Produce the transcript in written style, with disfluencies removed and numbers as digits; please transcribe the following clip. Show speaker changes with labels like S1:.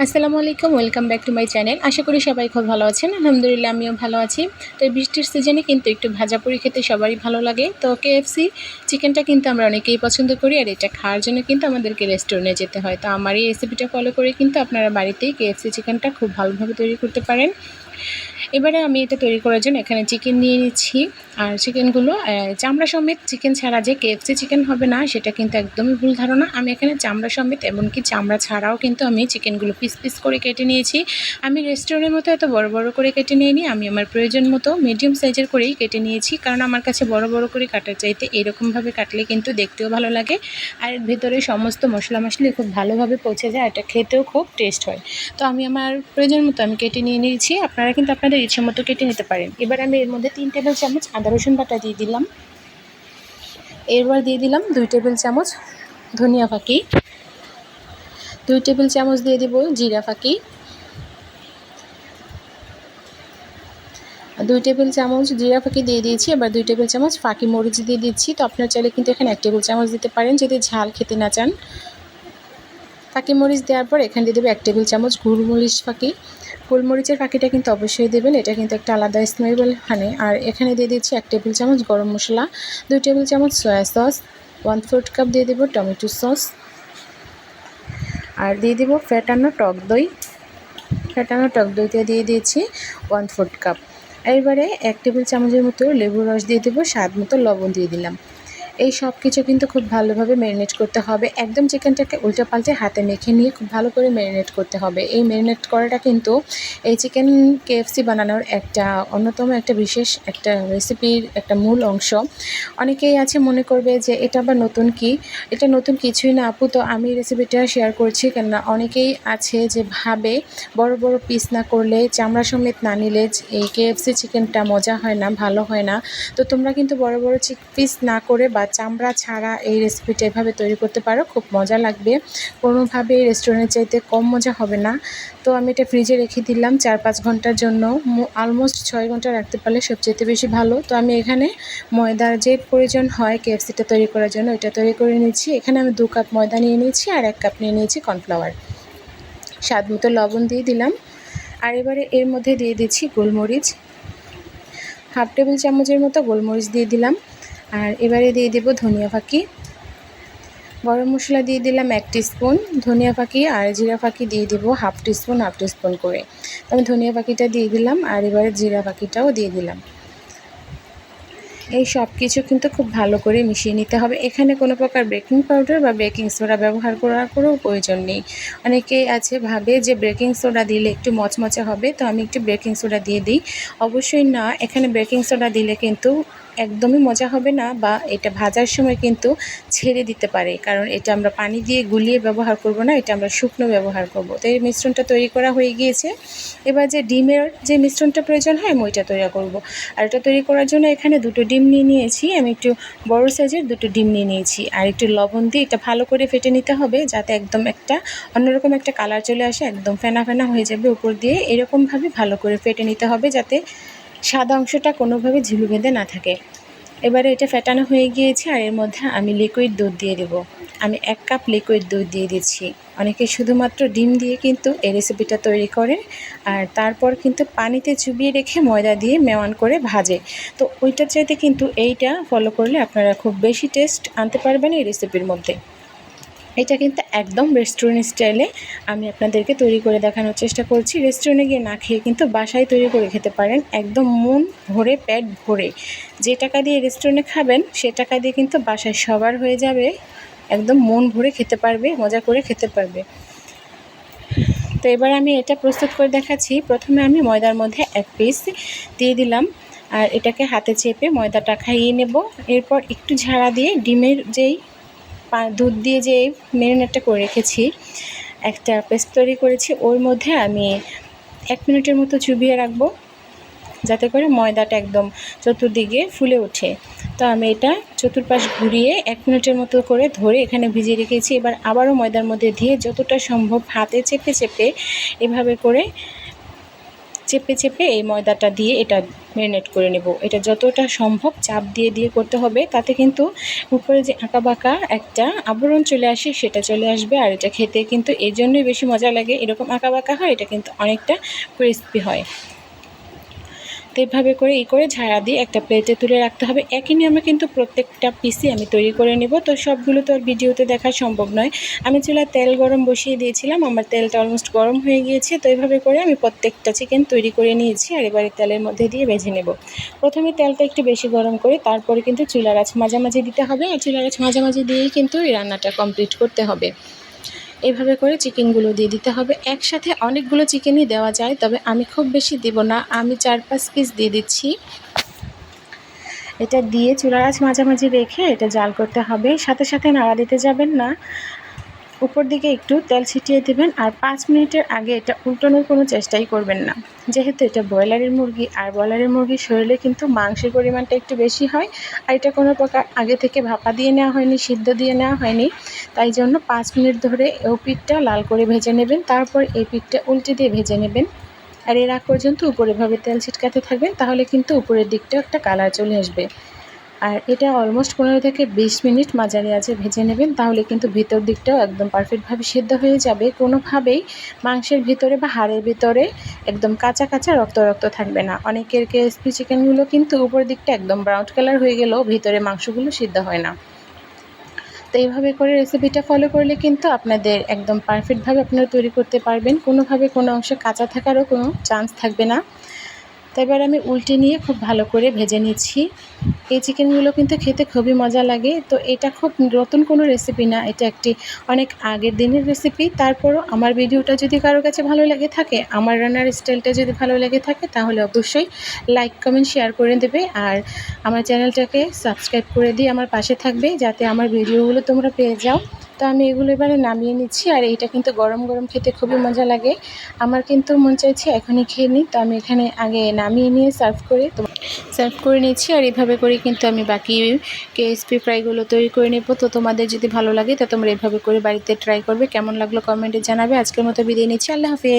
S1: আসসালামু আলাইকুম, welcome back to my channel. আশা করি সবাই খুব ভালো আছেন। আলহামদুলিল্লাহ আমিও ভালো আছি। তো এই বৃষ্টির সিজনে কিন্তু একটু ভাজাপুরি খেতে সবারই ভালো লাগে। তো কেএফসি চিকেনটা কিন্তু আমরা অনেকেই পছন্দ করি, আর এটা খাওয়ার জন্য কিন্তু আমাদেরকে রেস্টুরেন্টে যেতে হয়। তো আমার এই রেসিপিটা ফলো করে কিন্তু আপনারা বাড়িতেই কেএফসি চিকেনটা খুব ভালোভাবে তৈরি করতে পারেন। এবারে আমি এটা তৈরি করার জন্য এখানে চিকেন নিয়ে নিচ্ছি। আর চিকেনগুলো চামড়া সমেত, চিকেন ছাড়া যে কেএফসি চিকেন হবে না সেটা কিন্তু একদমই ভুল ধারণা। আমি এখানে চামড়া সমেত এমনকি চামড়া ছাড়াও কিন্তু আমি চিকেনগুলো পিস পিস করে কেটে নিয়েছি। আমি রেস্টুরেন্টের মতো এত বড় বড় করে কেটে নিইনি, আমি আমার প্রয়োজন মতো মিডিয়াম সাইজের করেই কেটে নিয়েছি, কারণ আমার কাছে বড় বড় করে কাটার চাইতে এরকমভাবে কাটলে কিন্তু দেখতেও ভালো লাগে, আর ভেতরে সমস্ত মশলা মশলি খুব ভালোভাবে পৌঁছে যায়, এটা খেতেও খুব টেস্ট হয়। তো আমি আমার প্রয়োজন মতো আমি কেটে নিয়ে নিয়েছি, আপনারা কিন্তু আপনাদের ইচ্ছে মতো কেটে নিতে পারেন। এবার আমি এর মধ্যে 3 টেবিল চামচ আদা রসুন বাটা দিয়ে দিলাম। এরপর দিয়ে দিলাম 2 টেবিল চামচ ধনিয়া ফাঁকি, 2 টেবিল চামচ দিয়ে দেব জিরা ফাঁকি, 2 টেবিল চামচ জিরা ফাঁকি দিয়ে দিয়েছি। এবার 2 টেবিল চামচ ফাঁকি মরিচ দিয়ে দিচ্ছি। তো আপনারা চাইলে কিন্তু এখানে 1 টেবিল চামচ দিতে পারেন যদি ঝাল খেতে না চান। ফাঁকি মরিচ দেওয়ার পর এখানে দিয়ে দেবো 1 টেবিল চামচ গোলমরিচ ফাঁকি। গোলমরিচের ফাঁকিটা কিন্তু অবশ্যই দেবেন, এটা কিন্তু একটা আলাদা স্মেল আনে। আর এখানে দিয়ে দিচ্ছি 1 টেবিল চামচ গরম মশলা, 2 টেবিল চামচ সয়া সস, 1/4 কাপ দিয়ে দেবো টমেটো সস, আর দিয়ে দেবো ফেটানো টক দই। ফেটানো টক দইটা দিয়ে দিয়েছি 1/4 কাপ। এবারে 1 টেবিল চামচের মতো লেবুর রস দিয়ে দেবো, স্বাদ মতো লবণ দিয়ে দিলাম। এই সব কিছু কিন্তু খুব ভালোভাবে ম্যারিনেট করতে হবে। একদম চিকেনটাকে উল্টে পাল্টে হাতে মেখে নিয়ে খুব ভালো করে ম্যারিনেট করতে হবে। এই ম্যারিনেট করাটা কিন্তু এই চিকেন কেএফসি বানানোর একটা অন্যতম একটা বিশেষ একটা রেসিপির একটা মূল অংশ। অনেকেই আছে মনে করবে যে এটা আবার নতুন কি, এটা নতুন কিছুই না আপু। তো আমি রেসিপিটা শেয়ার করছি, কেননা অনেকেই আছে যে ভাবে বড় বড় পিস না করলে, চামড়া সমেত না নিলে এই কেএফসি চিকেনটা মজা হয় না, ভালো হয় না। তো তোমরা কিন্তু বড় বড় পিস না করে বা চামড়া ছাড়া এই রেসিপিটা এভাবে তৈরি করতে পারো, খুব মজা লাগবে। কোনোভাবে রেস্টুরেন্টের চাইতে কম মজা হবে না। তো আমি এটা ফ্রিজে রেখে দিলাম 4-5 ঘন্টার জন্য। অলমোস্ট 6 ঘন্টা রাখতে পারলে সবচেয়ে বেশি ভালো। তো আমি এখানে ময়দার যে প্রয়োজন হয় কেএফসিটা তৈরি করার জন্য এটা তৈরি করে নিচ্ছি। এখানে আমি 2 কাপ ময়দা নিয়ে নিয়েছি আর 1 কাপ নিয়ে নিয়েছি কর্নফ্লাওয়ার। স্বাদ মতো লবণ দিয়ে দিলাম। আর এবারে এর মধ্যে দিয়ে দিচ্ছি গোলমরিচ, 1/2 টেবিল চামচের মতো গোলমরিচ দিয়ে দিলাম। আর এবারে দিয়ে দেব ধনিয়া ফাঁকি, গরম মশলা দিয়ে দিলাম 1 টিস্পুন, ধনিয়া ফাঁকি আর জিরা ফাঁকি দিয়ে দেব হাফ টিস্পুন করে। আমি ধনিয়া ফাঁকিটা দিয়ে দিলাম আর এবারে জিরা ফাঁকিটাও দিয়ে দিলাম। এই সব কিছু কিন্তু খুব ভালো করে মিশিয়ে নিতে হবে। এখানে কোনো প্রকার বেকিং পাউডার বা বেকিং সোডা ব্যবহার করার কোনো প্রয়োজন নেই। অনেকেই আছে ভাবে যে বেকিং সোডা দিলে একটু মচমচে হবে, তো আমি একটু বেকিং সোডা দিয়ে দিই। অবশ্যই না, এখানে বেকিং সোডা দিলে কিন্তু একদমই মজা হবে না, বা এটা ভাজার সময় কিন্তু ছেড়ে দিতে পারে, কারণ এটা আমরা পানি দিয়ে গুলিয়ে ব্যবহার করব না, এটা আমরা শুকনো ব্যবহার করব। তো এই মিশ্রণটা তৈরি করা হয়ে গিয়েছে। এবার যে ডিমের যে মিশ্রণটা প্রয়োজন হয় আমি ওইটা তৈরি করব। আর এটা তৈরি করার জন্য এখানে 2টো ডিম নিয়ে নিয়েছি, আমি একটু বড় সাইজের 2টো ডিম নিয়ে নিয়েছি। আর একটু লবণ দিয়ে এটা ভালো করে ফেটে নিতে হবে, যাতে একদম একটা অন্যরকম একটা কালার চলে আসে, একদম ফেনা ফেনা হয়ে যাবে উপর দিয়ে। এরকমভাবে ভালো করে ফেটে নিতে হবে, যাতে সাদা অংশটা কোনোভাবে ঝিলু বেঁধে না থাকে। এবারে এটা ফেটানো হয়ে গিয়েছে, আর এর মধ্যে আমি লিকুইড দুধ দিয়ে দেব। আমি 1 কাপ লিকুইড দুধ দিয়ে দিচ্ছি। অনেকে শুধুমাত্র ডিম দিয়ে কিন্তু এই রেসিপিটা তৈরি করে, আর তারপর কিন্তু পানিতে চুবিয়ে রেখে ময়দা দিয়ে মেওয়ান করে ভাজে। তো ওইটার চাইতে কিন্তু এইটা ফলো করলে আপনারা খুব বেশি টেস্ট আনতে পারবেন এই রেসিপির মধ্যে। এটা কিন্তু একদম রেস্টুরেন্ট স্টাইলে আমি আপনাদেরকে তৈরি করে দেখানোর চেষ্টা করছি। রেস্টুরেন্টে গিয়ে না খেয়ে কিন্তু বাসায় তৈরি করে খেতে পারেন, একদম মন ভরে, পেট ভরে। যে টাকা দিয়ে রেস্টুরেন্টে খাবেন সে টাকা দিয়ে কিন্তু বাসায় সবার হয়ে যাবে, একদম মন ভরে খেতে পারবে, মজা করে খেতে পারবে। তো এবার আমি এটা প্রস্তুত করে দেখাচ্ছি। প্রথমে আমি ময়দার মধ্যে 1 পিস দিয়ে দিলাম, আর এটাকে হাতে চেপে ময়দাটা খাইয়ে নেব। এরপর একটু ঝাড়া দিয়ে ডিমের যেই দুধ দিয়ে যে ম্যারিনেটটা করে রেখেছি, একটা পেস্ট তৈরি করেছি, ওর মধ্যে আমি 1 মিনিটের মতো চুবিয়ে রাখবো, যাতে করে ময়দাটা একদম চতুর্দিকে ফুলে ওঠে। তো আমি এটা চতুর্পাশ ঘুরিয়ে 1 মিনিটের মতো করে ধরে এখানে ভিজিয়ে রেখেছি। এবার আবারও ময়দার মধ্যে দিয়ে যতটা সম্ভব হাতে চেপে চেপে এভাবে করে চেপে চেপে এই ময়দাটা দিয়ে এটা ম্যারিনেট করে নেব। এটা যতটা সম্ভব চাপ দিয়ে দিয়ে করতে হবে, তাতে কিন্তু উপরে যে আঁকা বাঁকা একটা আবরণ চলে আসে সেটা চলে আসবে। আর এটা খেতে কিন্তু এই জন্যই বেশি মজা লাগে, এরকম আঁকা বাঁকা হয়, এটা কিন্তু অনেকটা ক্রিস্পি হয়। তো এইভাবে করে ঝাড়া দিয়ে একটা প্লেটে তুলে রাখতে হবে। একই নিয়মে কিন্তু প্রত্যেকটা পিসই আমি তৈরি করে নেব। তো সবগুলো তো আর ভিডিওতে দেখা সম্ভব নয়। আমি চুলায় তেল গরম বসিয়ে দিয়েছিলাম, আমার তেলটা অলমোস্ট গরম হয়ে গিয়েছে। তো এইভাবে করে আমি প্রত্যেকটা চিকেন তৈরি করে নিয়েছি আর এবারে তেলের মধ্যে দিয়ে ভেজে নেব। প্রথমে তেলটা একটু বেশি গরম করে তারপরে কিন্তু চুলার আঁচ মাঝামাঝি দিতে হবে, আর চুলার আঁচ মাঝামাঝি দিয়েই কিন্তু এই রান্নাটা কমপ্লিট করতে হবে। এইভাবে করে চিকেনগুলো দিয়ে দিতে হবে। একসাথে অনেকগুলো চিকেনই দেওয়া যায়, তবে আমি খুব বেশি দেব না, আমি 4-5 পিস দিয়ে দিচ্ছি। এটা দিয়ে চুলার আঁচ মাঝামাঝি রেখে এটা জাল করতে হবে। সাথে সাথে নাড়া দিতে যাবেন না, উপর দিকে একটু তেল ছিটিয়ে দেবেন। আর 5 মিনিটের আগে এটা উল্টানোর কোনো চেষ্টাই করবেন না, যেহেতু এটা ব্রয়লারের মুরগি, আর ব্রয়লারের মুরগির শরীরে কিন্তু মাংসের পরিমাণটা একটু বেশি হয়। আর এটা কোনো প্রকার আগে থেকে ভাপা দিয়ে নেওয়া হয়নি, সিদ্ধ দিয়ে নেওয়া হয়নি, তাই জন্য 5 মিনিট ধরে এই পিঠটা লাল করে ভেজে নেবেন। তারপর এই পিঠটা উল্টে দিয়ে ভেজে নেবেন। আর এর আগ পর্যন্ত উপরে ভাবে তেল ছিটকাতে থাকবেন, তাহলে কিন্তু উপরের দিকটা একটা কালার চলে আসবে। আর এটা অলমোস্ট 15 থেকে 20 মিনিট মাঝারি আঁচে ভেজে নেবেন, তাহলে কিন্তু ভিতর দিকটাও একদম পারফেক্টভাবে সিদ্ধ হয়ে যাবে। কোনোভাবেই মাংসের ভিতরে বা হাড়ের ভিতরে একদম কাঁচা কাঁচা রক্ত রক্ত থাকবে না। অনেকের কেএসপি চিকেনগুলো কিন্তু উপর দিকটা একদম ব্রাউন কালার হয়ে গেলেও ভিতরে মাংসগুলো সিদ্ধ হয় না। তো এইভাবে করে রেসিপিটা ফলো করলে কিন্তু আপনাদের একদম পারফেক্টভাবে আপনারা তৈরি করতে পারবেন, কোনোভাবে কোনো অংশে কাঁচা থাকারও কোনো চান্স থাকবে না। তো এবার আমি উল্টে নিয়ে খুব ভালো করে ভেজে নিচ্ছি। এই চিকেনগুলো কিন্তু খেতে খুবই মজা লাগে। তো এটা খুব নতুন কোনো রেসিপি না, এটা একটি অনেক আগের দিনের রেসিপি। তারপরও আমার ভিডিওটা যদি কারো কাছে ভালো লেগে থাকে, আমার রান্নার স্টাইলটা যদি ভালো লেগে থাকে, তাহলে অবশ্যই লাইক কমেন্ট শেয়ার করে দেবে। আর আমার চ্যানেলটাকে সাবস্ক্রাইব করে দিয়ে আমার পাশে থাকবে, যাতে আমার ভিডিওগুলো তোমরা পেয়ে যাও। তো আমি এগুলো এবারে নামিয়ে নিচ্ছি। আর এইটা কিন্তু গরম গরম খেতে খুবই মজা লাগে। আমার কিন্তু মন চাইছে এখনই খেয়ে নিই, তো আমি এখানে আগে নামিয়ে নিয়ে সার্ভ করে নিচ্ছি। আর এইভাবে করে কিন্তু আমি বাকি কেএসপি ফ্রাইগুলো তৈরি করে নেব। তো তোমাদের যদি ভালো লাগে তো তোমরা এইভাবে করে বাড়িতে ট্রাই করবে। কেমন লাগলো কমেন্টে জানাবে। আজকের মতো বিদায় নিচ্ছি, আল্লাহ হাফেজ।